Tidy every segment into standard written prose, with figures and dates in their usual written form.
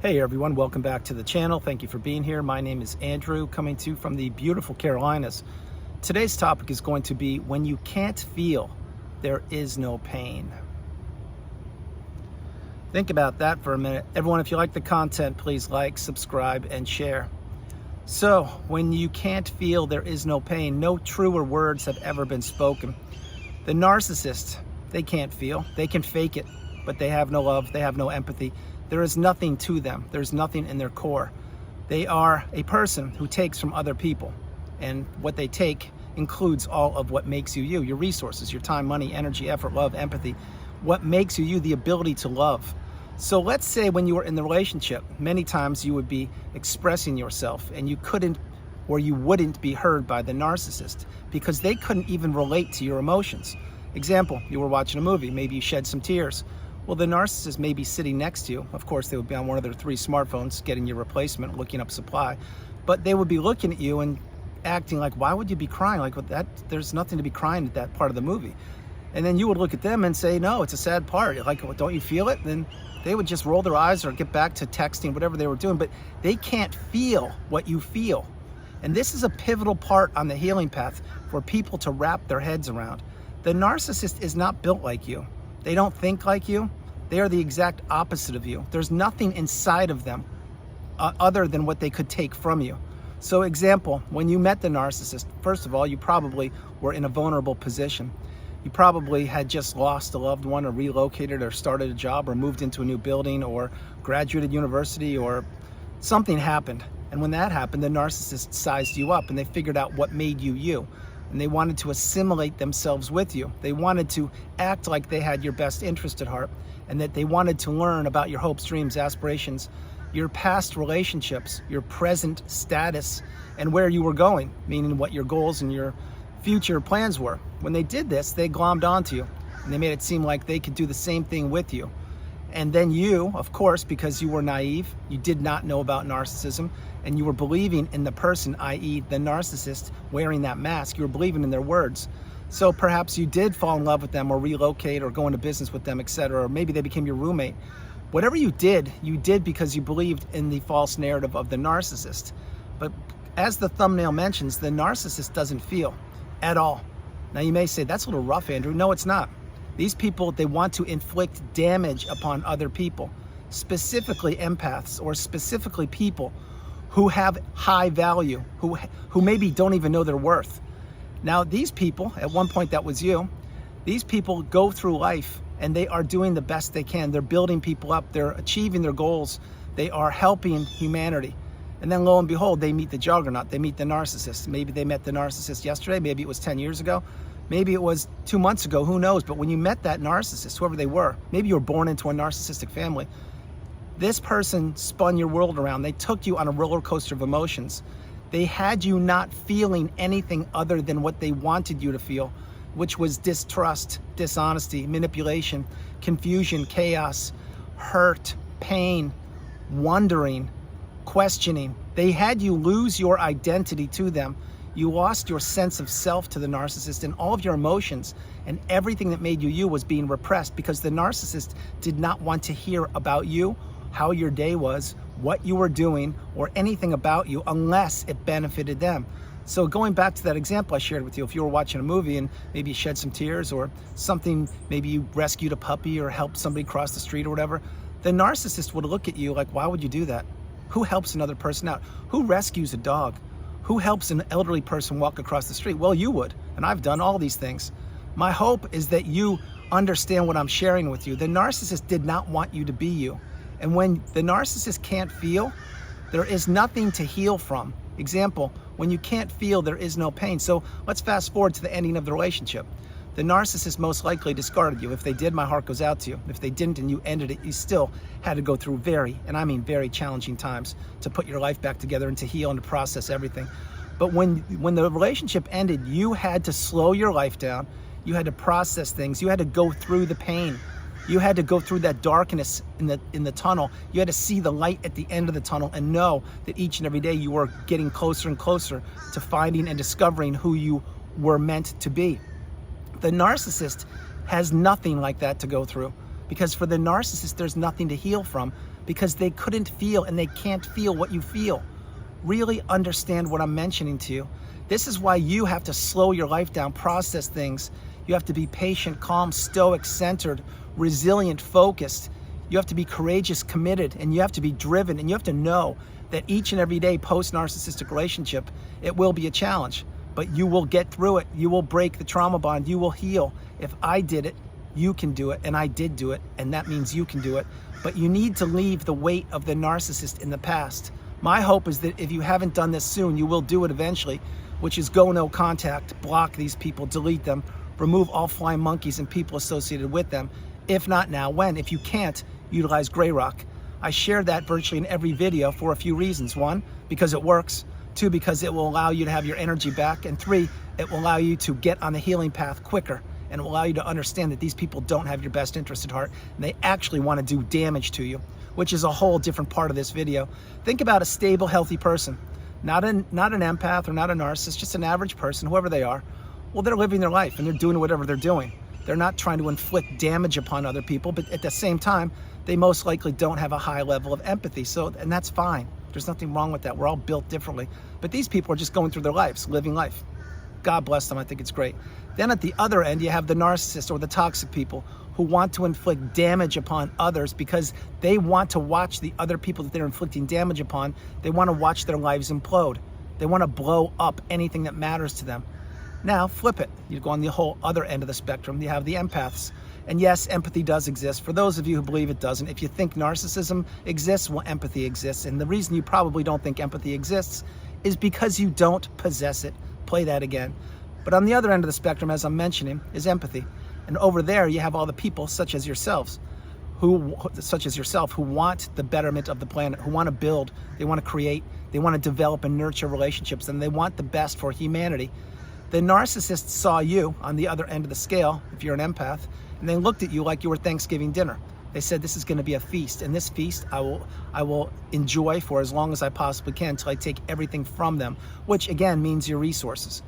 Hey everyone, welcome back to the channel. Thank you for being here. My name is Andrew, coming to you from the beautiful Carolinas. Today's topic is going to be when you can't feel, there is no pain. Think about that for a minute. Everyone, if you like the content, please like, subscribe, and share. So, when you can't feel, there is no pain. No truer words have ever been spoken. The narcissist, they can't feel. They can fake it, but they have no love. They have no empathy. There is nothing to them. There's nothing in their core. They are a person who takes from other people. And what they take includes all of what makes you you, your resources, your time, money, energy, effort, love, empathy. What makes you you, the ability to love. So let's say when you were in the relationship, many times you would be expressing yourself and you couldn't or you wouldn't be heard by the narcissist because they couldn't even relate to your emotions. Example, you were watching a movie, maybe you shed some tears. Well, the narcissist may be sitting next to you. Of course, they would be on one of their 3 smartphones, getting your replacement, looking up supply. But they would be looking at you and acting like, why would you be crying? Like, that, there's nothing to be crying at that part of the movie. And then you would look at them and say, no, it's a sad part. Like, well, don't you feel it? Then they would just roll their eyes or get back to texting, whatever they were doing. But they can't feel what you feel. And this is a pivotal part on the healing path for people to wrap their heads around. The narcissist is not built like you. They don't think like you. They are the exact opposite of you. There's nothing inside of them other than what they could take from you. So example, when you met the narcissist, first of all, you probably were in a vulnerable position. You probably had just lost a loved one or relocated or started a job or moved into a new building or graduated university or something happened. And when that happened, the narcissist sized you up and they figured out what made you you. And they wanted to assimilate themselves with you. They wanted to act like they had your best interest at heart and that they wanted to learn about your hopes, dreams, aspirations, your past relationships, your present status, and where you were going, meaning what your goals and your future plans were. When they did this, they glommed onto you and they made it seem like they could do the same thing with you. And then you, of course, because you were naive, you did not know about narcissism, and you were believing in the person, i.e. the narcissist, wearing that mask. You were believing in their words. So perhaps you did fall in love with them or relocate or go into business with them, etc. Or maybe they became your roommate. Whatever you did because you believed in the false narrative of the narcissist. But as the thumbnail mentions, the narcissist doesn't feel at all. Now you may say, that's a little rough, Andrew. No, it's not. These people, they want to inflict damage upon other people, specifically empaths or specifically people who have high value, who maybe don't even know their worth. Now, these people, at one point that was you, these people go through life and they are doing the best they can. They're building people up, they're achieving their goals, they are helping humanity. And then lo and behold, they meet the juggernaut, they meet the narcissist. Maybe they met the narcissist yesterday, maybe it was 10 years ago. Maybe it was 2 months ago, who knows? But when you met that narcissist, whoever they were, maybe you were born into a narcissistic family, this person spun your world around. They took you on a roller coaster of emotions. They had you not feeling anything other than what they wanted you to feel, which was distrust, dishonesty, manipulation, confusion, chaos, hurt, pain, wondering, questioning. They had you lose your identity to them. You lost your sense of self to the narcissist, and all of your emotions and everything that made you you was being repressed because the narcissist did not want to hear about you, how your day was, what you were doing, or anything about you unless it benefited them. So going back to that example I shared with you, if you were watching a movie and maybe you shed some tears or something, maybe you rescued a puppy or helped somebody cross the street or whatever, the narcissist would look at you like, why would you do that? Who helps another person out? Who rescues a dog? Who helps an elderly person walk across the street? Well, you would, and I've done all these things. My hope is that you understand what I'm sharing with you. The narcissist did not want you to be you. And when the narcissist can't feel, there is nothing to heal from. Example, when you can't feel, there is no pain. So let's fast forward to the ending of the relationship. The narcissist most likely discarded you. If they did, my heart goes out to you. If they didn't and you ended it, you still had to go through very, and I mean very challenging times to put your life back together and to heal and to process everything. But when the relationship ended, you had to slow your life down. You had to process things. You had to go through the pain. You had to go through that darkness in the tunnel. You had to see the light at the end of the tunnel and know that each and every day you were getting closer and closer to finding and discovering who you were meant to be. The narcissist has nothing like that to go through because for the narcissist, there's nothing to heal from because they couldn't feel and they can't feel what you feel. Really understand what I'm mentioning to you. This is why you have to slow your life down, process things. You have to be patient, calm, stoic, centered, resilient, focused. You have to be courageous, committed, and you have to be driven, and you have to know that each and every day post-narcissistic relationship, it will be a challenge, but you will get through it. You will break the trauma bond. You will heal. If I did it, you can do it, and I did do it, and that means you can do it. But you need to leave the weight of the narcissist in the past. My hope is that if you haven't done this soon, you will do it eventually, which is go no contact, block these people, delete them, remove all flying monkeys and people associated with them. If not now, when? If you can't, utilize Grey Rock. I share that virtually in every video for a few reasons. 1, because it works. 2, because it will allow you to have your energy back. And 3, it will allow you to get on the healing path quicker. And it will allow you to understand that these people don't have your best interest at heart. And they actually want to do damage to you, which is a whole different part of this video. Think about a stable, healthy person. Not an empath or not a narcissist, just an average person, whoever they are. Well, they're living their life and they're doing whatever they're doing. They're not trying to inflict damage upon other people, but at the same time, they most likely don't have a high level of empathy. And that's fine. There's nothing wrong with that. We're all built differently. But these people are just going through their lives, living life. God bless them. I think it's great. Then at the other end, you have the narcissist or the toxic people who want to inflict damage upon others because they want to watch the other people that they're inflicting damage upon. They want to watch their lives implode. They want to blow up anything that matters to them. Now, flip it. You go on the whole other end of the spectrum. You have the empaths. And yes, empathy does exist. For those of you who believe it doesn't, if you think narcissism exists, well, empathy exists. And the reason you probably don't think empathy exists is because you don't possess it. Play that again. But on the other end of the spectrum, as I'm mentioning, is empathy. And over there, you have all the people such as yourself who want the betterment of the planet, who want to build, they want to create, they want to develop and nurture relationships, and they want the best for humanity. The narcissist saw you on the other end of the scale, if you're an empath, and they looked at you like you were Thanksgiving dinner. They said, this is going to be a feast, and this feast I will enjoy for as long as I possibly can until I take everything from them, which again means your resources.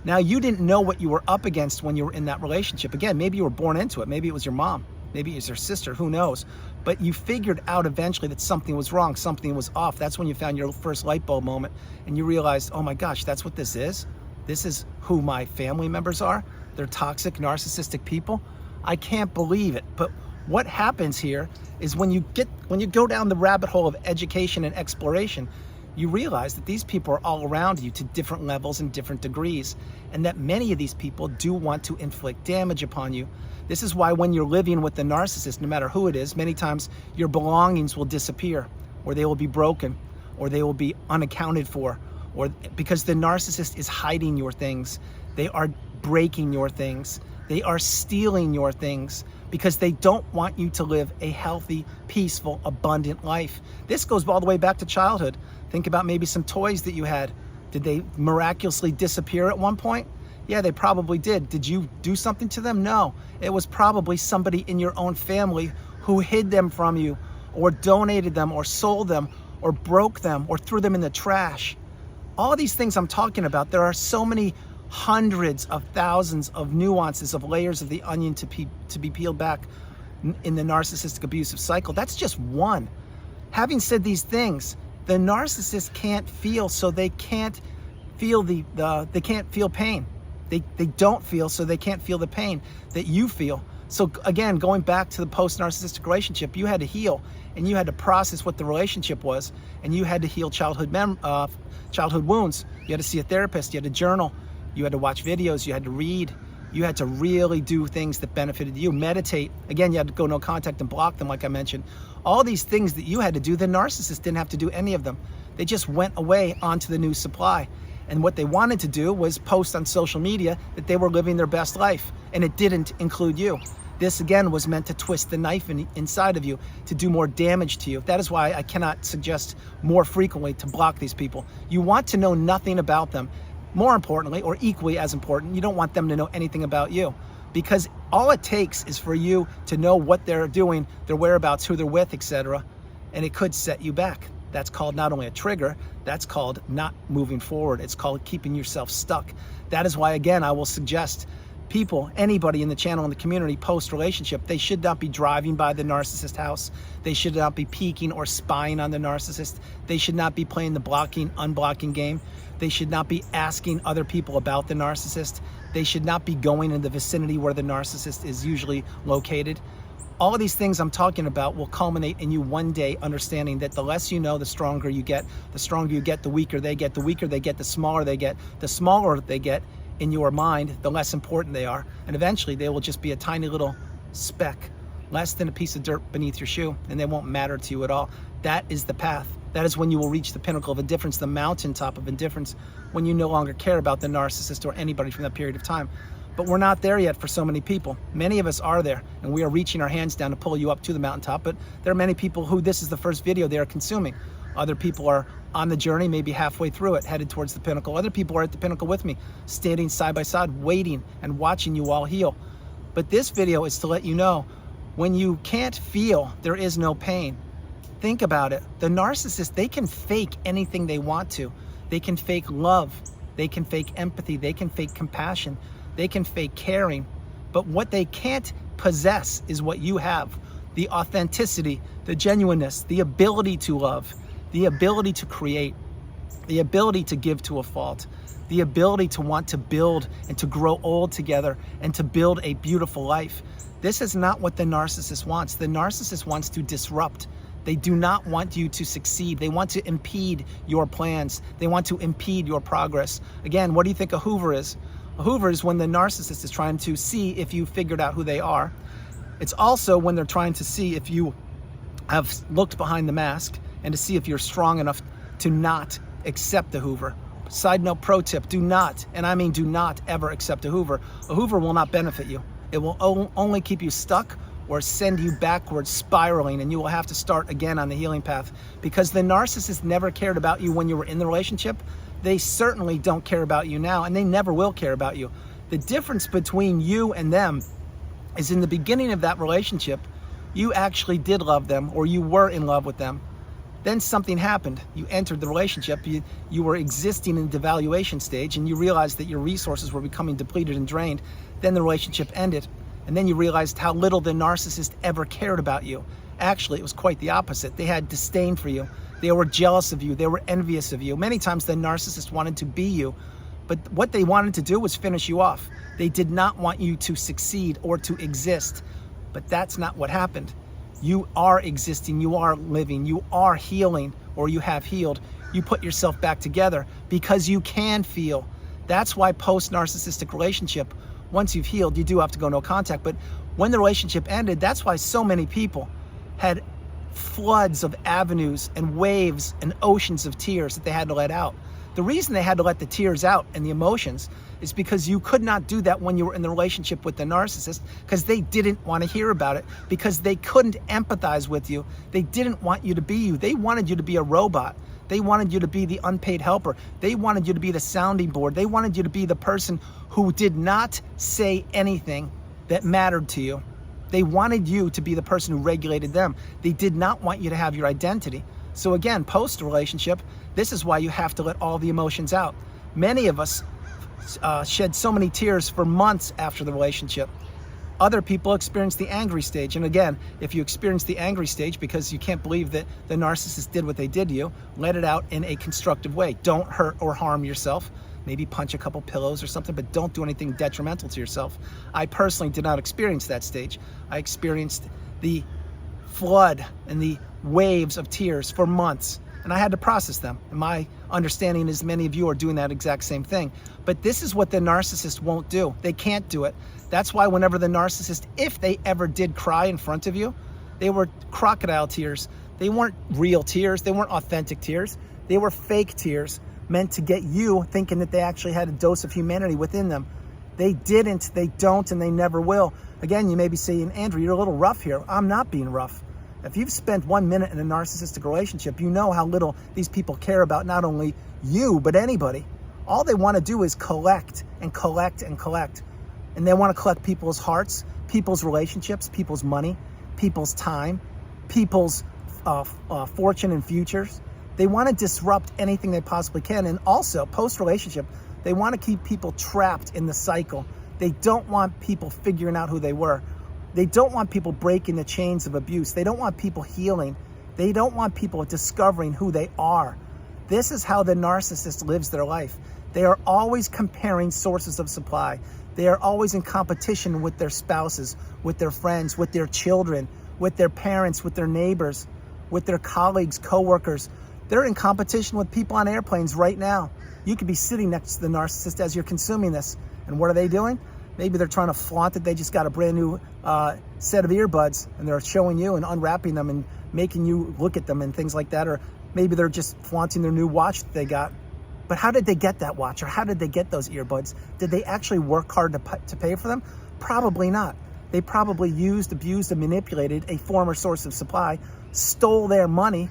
Now, you didn't know what you were up against when you were in that relationship. Again, maybe you were born into it. Maybe it was your mom. Maybe it was your sister. Who knows? But you figured out eventually that something was wrong. Something was off. That's when you found your first light bulb moment, and you realized, oh my gosh, that's what this is? This is who my family members are? They're toxic, narcissistic people? I can't believe it. But what happens here is when you go down the rabbit hole of education and exploration, you realize that these people are all around you to different levels and different degrees, and that many of these people do want to inflict damage upon you. This is why when you're living with the narcissist, no matter who it is, many times your belongings will disappear, or they will be broken, or they will be unaccounted for, or because the narcissist is hiding your things. They are breaking your things. They are stealing your things because they don't want you to live a healthy, peaceful, abundant life. This goes all the way back to childhood. Think about maybe some toys that you had. Did they miraculously disappear at one point? Yeah, they probably did. Did you do something to them? No. It was probably somebody in your own family who hid them from you, or donated them, or sold them, or broke them, or threw them in the trash. All of these things I'm talking about, there are so many hundreds of thousands of nuances, of layers of the onion to be peeled back in the narcissistic abusive cycle. That's just one. Having said these things, the narcissist can't feel, so they can't feel they can't feel pain. They don't feel, so they can't feel the pain that you feel. So again, going back to the post-narcissistic relationship, you had to heal, and you had to process what the relationship was, and you had to heal childhood wounds. You had to see a therapist, you had to journal, you had to watch videos, you had to read, you had to really do things that benefited you. Meditate. Again, you had to go no contact and block them, like I mentioned. All these things that you had to do, the narcissist didn't have to do any of them. They just went away onto the new supply. And what they wanted to do was post on social media that they were living their best life, and it didn't include you. This again was meant to twist the knife inside of you, to do more damage to you. That is why I cannot suggest more frequently to block these people. You want to know nothing about them. More importantly, or equally as important, you don't want them to know anything about you, because all it takes is for you to know what they're doing, their whereabouts, who they're with, etc., and it could set you back. That's called not only a trigger, that's called not moving forward. It's called keeping yourself stuck. That is why, again, I will suggest People, anybody in the channel, in the community, post-relationship, they should not be driving by the narcissist house. They should not be peeking or spying on the narcissist. They should not be playing the blocking, unblocking game. They should not be asking other people about the narcissist. They should not be going in the vicinity where the narcissist is usually located. All of these things I'm talking about will culminate in you one day understanding that the less you know, the stronger you get. The stronger you get, the weaker they get. The weaker they get, the smaller they get. The smaller they get in your mind, the less important they are. And eventually they will just be a tiny little speck, less than a piece of dirt beneath your shoe, and they won't matter to you at all. That is the path. That is when you will reach the pinnacle of indifference, the mountaintop of indifference, when you no longer care about the narcissist or anybody from that period of time. But we're not there yet for so many people. Many of us are there, and we are reaching our hands down to pull you up to the mountaintop, but there are many people who this is the first video they are consuming. Other people are on the journey, maybe halfway through it, headed towards the pinnacle. Other people are at the pinnacle with me, standing side by side, waiting and watching you all heal. But this video is to let you know, when you can't feel, there is no pain. Think about it. The narcissist, they can fake anything they want to. They can fake love. They can fake empathy. They can fake compassion. They can fake caring. But what they can't possess is what you have. The authenticity, the genuineness, the ability to love, the ability to create, the ability to give to a fault, the ability to want to build and to grow old together and to build a beautiful life. This is not what the narcissist wants. The narcissist wants to disrupt. They do not want you to succeed. They want to impede your plans. They want to impede your progress. Again, what do you think a Hoover is? A Hoover is when the narcissist is trying to see if you figured out who they are. It's also when they're trying to see if you have looked behind the mask and to see if you're strong enough to not accept the Hoover. Side note, pro tip, do not, and I mean do not ever accept a Hoover. A Hoover will not benefit you. It will only keep you stuck or send you backwards, spiraling, and you will have to start again on the healing path, because the narcissist never cared about you when you were in the relationship. They certainly don't care about you now, and they never will care about you. The difference between you and them is in the beginning of that relationship, you actually did love them, or you were in love with them. Then something happened. You entered the relationship, you were existing in the devaluation stage, and you realized that your resources were becoming depleted and drained. Then the relationship ended, and then you realized how little the narcissist ever cared about you. Actually, it was quite the opposite. They had disdain for you. They were jealous of you. They were envious of you. Many times the narcissist wanted to be you, but what they wanted to do was finish you off. They did not want you to succeed or to exist, but that's not what happened. You are existing, you are living, you are healing, or you have healed. You put yourself back together because you can feel. That's why post-narcissistic relationship, once you've healed, you do have to go no contact. But when the relationship ended, that's why so many people had floods of avenues and waves and oceans of tears that they had to let out. The reason they had to let the tears out and the emotions is because you could not do that when you were in the relationship with the narcissist, because they didn't want to hear about it, because they couldn't empathize with you. They didn't want you to be you. They wanted you to be a robot. They wanted you to be the unpaid helper. They wanted you to be the sounding board. They wanted you to be the person who did not say anything that mattered to you. They wanted you to be the person who regulated them. They did not want you to have your identity. So again, post-relationship, this is why you have to let all the emotions out. Many of us shed so many tears for months after the relationship. Other people experience the angry stage. And again, if you experience the angry stage because you can't believe that the narcissist did what they did to you, let it out in a constructive way. Don't hurt or harm yourself. Maybe punch a couple pillows or something, but don't do anything detrimental to yourself. I personally did not experience that stage. I experienced the flood and the waves of tears for months, and I had to process them. And my understanding is many of you are doing that exact same thing. But this is what the narcissist won't do. They can't do it. That's why whenever the narcissist, if they ever did cry in front of you, they were crocodile tears. They weren't real tears. They weren't authentic tears. They were fake tears meant to get you thinking that they actually had a dose of humanity within them. They didn't, they don't, and they never will. Again, you may be saying, Andrew, you're a little rough here. I'm not being rough. If you've spent 1 minute in a narcissistic relationship, you know how little these people care about not only you, but anybody. All they want to do is collect and collect and collect. And they want to collect people's hearts, people's relationships, people's money, people's time, people's fortune and futures. They want to disrupt anything they possibly can. And also, post-relationship, they want to keep people trapped in the cycle. They don't want people figuring out who they were. They don't want people breaking the chains of abuse. They don't want people healing. They don't want people discovering who they are. This is how the narcissist lives their life. They are always comparing sources of supply. They are always in competition with their spouses, with their friends, with their children, with their parents, with their neighbors, with their colleagues, coworkers. They're in competition with people on airplanes right now. You could be sitting next to the narcissist as you're consuming this. And what are they doing? Maybe they're trying to flaunt that they just got a brand new set of earbuds, and they're showing you and unwrapping them and making you look at them and things like that. Or maybe they're just flaunting their new watch that they got. But how did they get that watch, or how did they get those earbuds? Did they actually work hard to pay for them? Probably not. They probably used, abused, and manipulated a former source of supply, stole their money,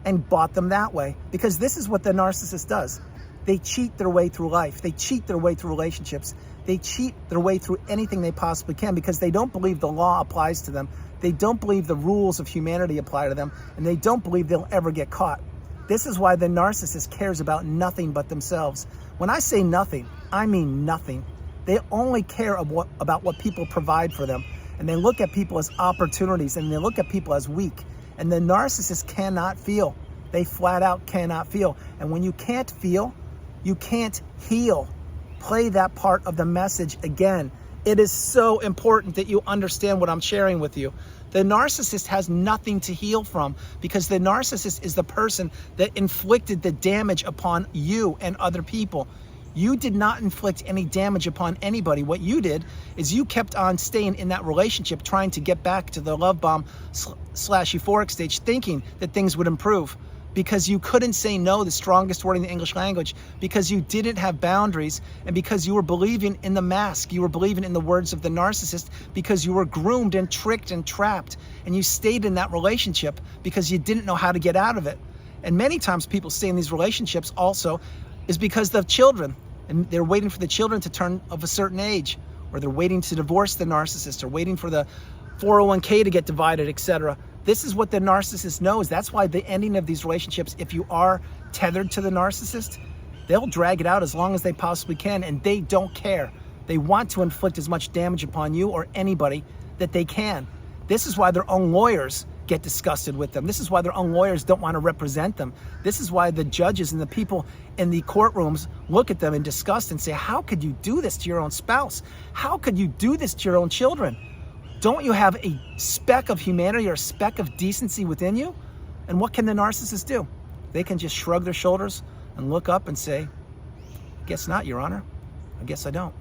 and bought them that way. Because this is what the narcissist does. They cheat their way through life. They cheat their way through relationships. They cheat their way through anything they possibly can because they don't believe the law applies to them. They don't believe the rules of humanity apply to them, and they don't believe they'll ever get caught. This is why the narcissist cares about nothing but themselves. When I say nothing, I mean nothing. They only care about what people provide for them, and they look at people as opportunities, and they look at people as weak. And the narcissist cannot feel. They flat out cannot feel. And when you can't feel, you can't heal. Play that part of the message again. It is so important that you understand what I'm sharing with you. The narcissist has nothing to heal from because the narcissist is the person that inflicted the damage upon you and other people. You did not inflict any damage upon anybody. What you did is you kept on staying in that relationship, trying to get back to the love bomb / euphoric stage, thinking that things would improve. Because you couldn't say no, the strongest word in the English language, because you didn't have boundaries, and because you were believing in the mask, you were believing in the words of the narcissist, because you were groomed and tricked and trapped, and you stayed in that relationship because you didn't know how to get out of it. And many times people stay in these relationships also is because of children, and they're waiting for the children to turn of a certain age, or they're waiting to divorce the narcissist, or waiting for the 401k to get divided, etc. This is what the narcissist knows. That's why the ending of these relationships, if you are tethered to the narcissist, they'll drag it out as long as they possibly can, and they don't care. They want to inflict as much damage upon you or anybody that they can. This is why their own lawyers get disgusted with them. This is why their own lawyers don't want to represent them. This is why the judges and the people in the courtrooms look at them in disgust and say, how could you do this to your own spouse? How could you do this to your own children? Don't you have a speck of humanity or a speck of decency within you? And what can the narcissist do? They can just shrug their shoulders and look up and say, I guess not, Your Honor. I guess I don't.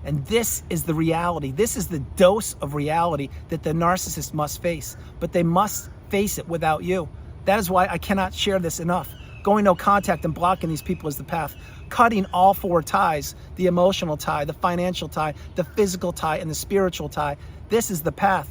And this is the reality. This is the dose of reality that the narcissist must face. But they must face it without you. That is why I cannot share this enough. Going no contact and blocking these people is the path. Cutting all four ties, the emotional tie, the financial tie, the physical tie, and the spiritual tie. This is the path.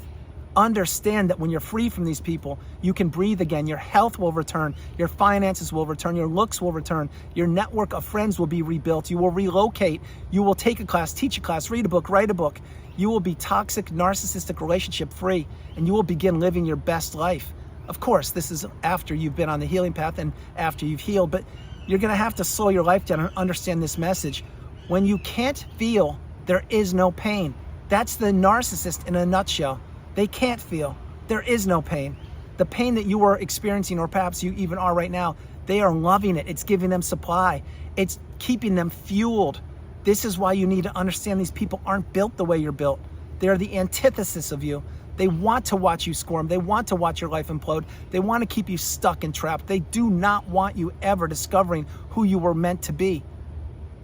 Understand that when you're free from these people, you can breathe again. Your health will return. Your finances will return. Your looks will return. Your network of friends will be rebuilt. You will relocate. You will take a class, teach a class, read a book, write a book. You will be toxic, narcissistic relationship free, and you will begin living your best life. Of course, this is after you've been on the healing path and after you've healed, but you're going to have to slow your life down and understand this message. When you can't feel, there is no pain. That's the narcissist in a nutshell. They can't feel. There is no pain. The pain that you are experiencing, or perhaps you even are right now, they are loving it. It's giving them supply. It's keeping them fueled. This is why you need to understand these people aren't built the way you're built. They're the antithesis of you. They want to watch you squirm. They want to watch your life implode. They want to keep you stuck and trapped. They do not want you ever discovering who you were meant to be.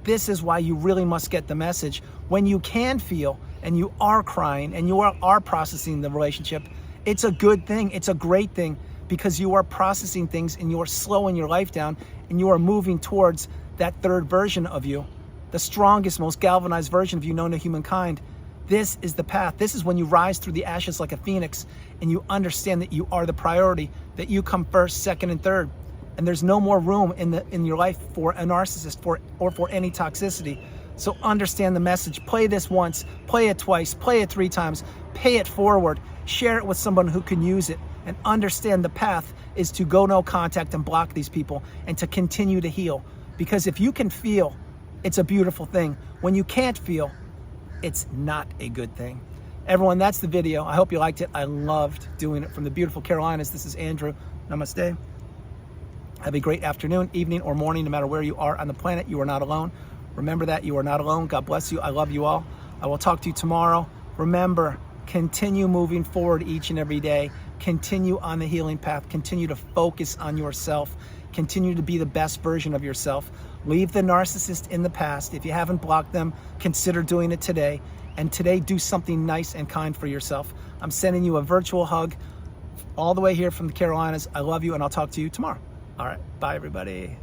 This is why you really must get the message. When you can feel and you are crying and you are processing the relationship, it's a good thing. It's a great thing because you are processing things and you are slowing your life down and you are moving towards that third version of you, the strongest, most galvanized version of you known to humankind. This is the path. This is when you rise through the ashes like a phoenix and you understand that you are the priority, that you come first, second, and third. And there's no more room in your life for a narcissist or for any toxicity. So understand the message. Play this once, play it twice, play it 3 times, pay it forward, share it with someone who can use it, and understand the path is to go no contact and block these people and to continue to heal. Because if you can feel, it's a beautiful thing. When you can't feel, It's not a good thing. Everyone, that's the video. I hope you liked it. I loved doing it from the beautiful Carolinas. This is Andrew. Namaste. Have a great afternoon, evening, or morning, no matter where you are on the planet. You are not alone. Remember that you are not alone. God bless you. I love you all. I will talk to you tomorrow. Remember, continue moving forward each and every day. Continue on the healing path. Continue to focus on yourself. Continue to be the best version of yourself. Leave the narcissist in the past. If you haven't blocked them, consider doing it today. And today, do something nice and kind for yourself. I'm sending you a virtual hug all the way here from the Carolinas. I love you, and I'll talk to you tomorrow. All right. Bye, everybody.